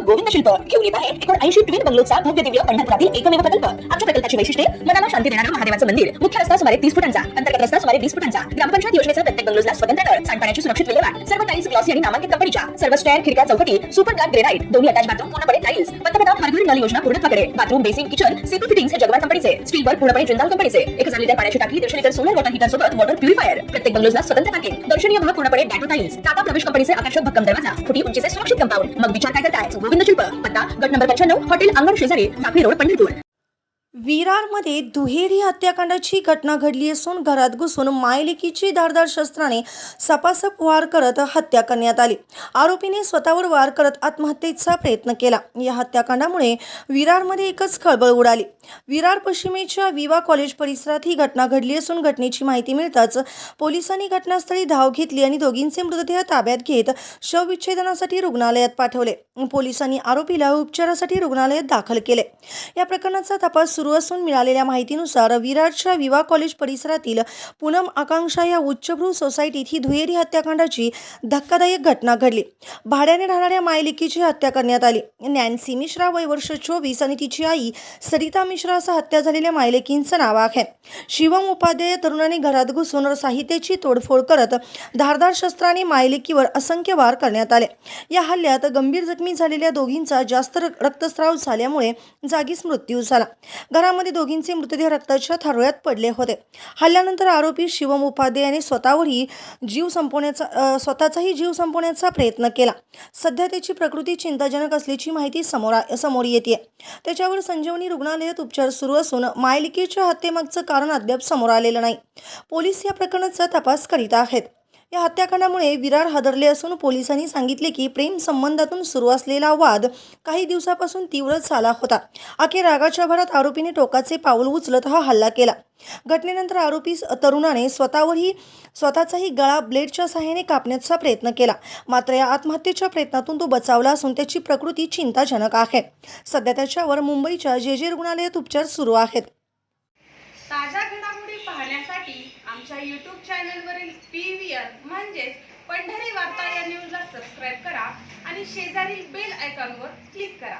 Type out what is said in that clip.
गोविंद शिल्प घेऊन येत आहे 80 ट्विन बंगलोचा भव्य दिव्य पंढरपुरातील एकमेव प्रकल्प। आमच्या प्रकल्पाची वैशिष्ट्ये मनाला शांती देणारं महादेवाचं मंदिर, मुख्य रस्ता सुमारे 30 फुटांचा, अंतर्गत रस्ता सुमारे 20 फुटांचा, ग्रामपंचायत योजनेचा प्रत्येक बंगलोजला स्वतंत्र नळ, सांडपाण्याची सुरक्षित विल्हेवाट, सर्व टाइल्स ग्लॉसी आणि नामांकित कंपनीच्या, सर्व स्टेअर, खिडक्या, चौकटी सुपर ग्लास ग्रेनाइट, दोन्ही अटॅच बाथरूम पूर्णपणे टाइल्स, पंतप्रधान हर घर नल योजना पूर्णत्वाकडे, bathroom, basin, kitchen, CP fittings हे जगवार कंपनीचे, स्टील वर्क पूर्णपणे जिंदाल कंपनीचे, 1000 लिटर पाण्याची टाकी, 150 लिटर सोलर वॉटर हीटर सोबत वॉटर प्युरिफायर, प्रत्येक बंगलोजला स्वतंत्र पार्किंग, दर्शनीय भाग पूर्णपणे डॅटो टाइल्स, टाटा प्रवेश कंपनीचे आकर्षक भक्कम दरवाजा, फुटी उंचीचे सुरक्षित कंपाऊंड। मग विचार काय करताय? गोविंद शिल्प, पत्ता गट नंबर 95, हॉटेल अंगण शेजारी, साखळी रोड, पंढरपूर। विरारमध्ये दुहेरी हत्याकांडाची घटना घडली असून घरात घुसून मायलेकीची धारदार शस्त्राने सपासप वार करत हत्या करण्यात आली। आरोपीने स्वतःवर वार करत आत्महत्येचा प्रयत्न केला। या हत्याकांडामुळे विरारमध्ये एकच खळबळ उडाली। विरार पश्चिमेच्या विवा कॉलेज परिसरात ही घटना घडली असून घटनेची माहिती मिळताच पोलिसांनी घटनास्थळी धाव घेतली आणि दोघींचे मृतदेह ताब्यात घेत शवविच्छेदनासाठी रुग्णालयात पाठवले। पोलिसांनी आरोपीला उपचारासाठी रुग्णालयात दाखल केले। या प्रकरणाचा तपास सुरू असून मिळालेल्या माहितीनुसार विरारच्या विवा कॉलेज परिसरातील पूनम आकांक्षा या उच्चभ्रू सोसायटीत ही दुहेरी हत्याकांडाची धक्कादायक घटना घडली। भाड्याने राहणाऱ्या मायलेकीची हत्या करण्यात आली। नॅन्सी मिश्रा वय वर्ष 24 आणि तिची आई सरिता मिश्रा असं हत्या झालेल्या मायलेकींचं नाव आहे। शिवम उपाध्याय या तरुणाने घरात घुसून साहित्याची तोडफोड करत धारदार शस्त्राने मायलेकीवर असंख्य वार करण्यात आले। या हल्ल्यात गंभीर जखमी झालेल्या दोघींचा जास्त रक्तस्राव झाल्यामुळे जागीच मृत्यू झाला। घरामध्ये दोघींचे मृतदेह रक्ताच्या थारोळ्यात पडले होते। हल्ल्यानंतर आरोपी शिवम उपाध्यायाने स्वतःचाही जीव संपवण्याचा प्रयत्न केला। सध्या त्याची प्रकृती चिंताजनक असल्याची माहिती समोर येते। त्याच्यावर संजीवनी रुग्णालयात उपचार सुरू असून मायलेकीच्या हत्येमागचं कारण अद्याप समोर आलेलं नाही। पोलीस या प्रकरणाचा तपास करीत आहेत। या हत्याकांडामुळे विरार हादरले असून पोलिसांनी सांगितले की प्रेम संबंधातून सुरू असलेला वाद काही दिवसापासून तीव्र झाला होता। अखेर रागाच्या भरात आरोपीने टोकाचे पाऊल उचलत हा हल्ला केला। घटनेनंतर आरोपी तरुणाने स्वतःचाही गळा ब्लेडच्या सहाय्याने कापण्याचा प्रयत्न केला, मात्र या आत्महत्येच्या प्रयत्नातून तो बचावला असून त्याची प्रकृती चिंताजनक आहे। सध्या त्याच्यावर मुंबईच्या जे रुग्णालयात उपचार सुरू आहेत। ताज्या घडामोडी पाहण्यासाठी आमच्या YouTube चॅनलवरील PVR म्हणजेच पंढरी वार्ता या न्यूजला सबस्क्राईब करा आणि शेजारील बेल आयकॉनवर क्लिक करा।